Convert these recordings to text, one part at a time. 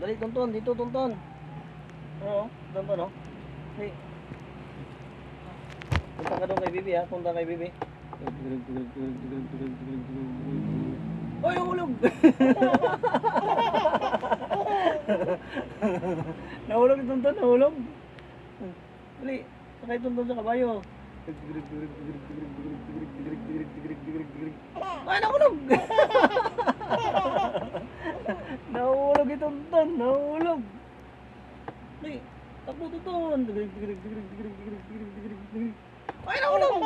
Dali, tonton, dito, tonton. Oo, tonton, oh. Dali. Punta ka doon kay Bibi, ha? Punta kay Bibi. Oy, nahulog! Nahulog yung tonton, nahulog. Dali, sakay tonton sa kabayo. Ay, nahulog! Nahulog yung tonton, nahulog. Dali, takbo tonton. Ay, nahulog!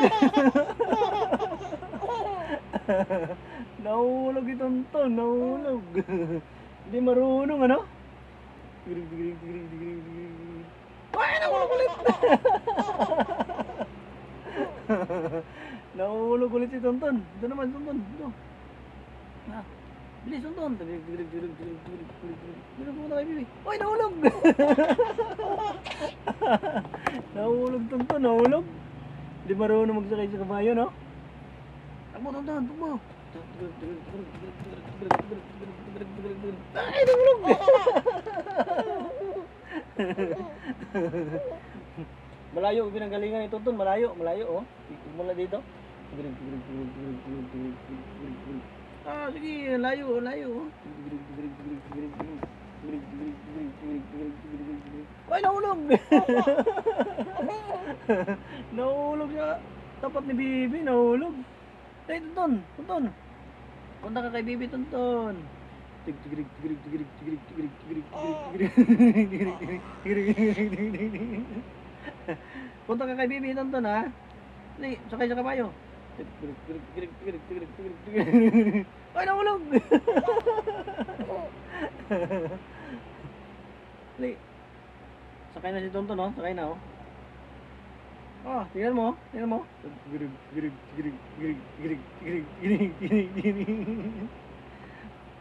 Nahulog yung tonton, nahulog. Hindi marunong, ano? Ay, nahulog ulit! Nahulog ulit si tonton. Ito naman, tonton. Ito. Ah, bilis, tonton. Dito po na kayo, Bibi. Ay, nahulog! Nahulog, tonton, nahulog. Hindi marunong magsakay sa kabayo, no? Takbo, tonton, takbo. Ay, nahulog! Malayo yung pinanggalingan ni tonton, malayo, malayo, oh. Mula dito. Ah, sige, layo, layo, oh. Ay, nahulog! Nahulog siya. Tapat ni Bibi, nahulog. Ay, tonton, tonton. Punta ka kay Bibi, tonton. Punta ka kay Bibi, tonton, ha? Dali, sakay sa kabayo. Ay, nahulog! Dali. Sakay na si tonton, oh. Sakay na, oh. Oh, tingnan mo, tingnan mo.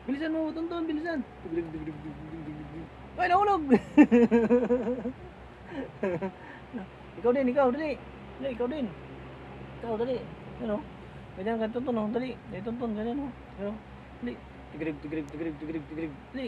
Bilisan mo, tonton, bilisan. Ay, nahulog! Ikaw din, ikaw, dali. Dali, ikaw din. Ikaw, dali. Ano? Ganyan ka, tonton, oh. Dali. Dali, tonton, ganyan, oh. Ano? Dali. Tigrig. Dali.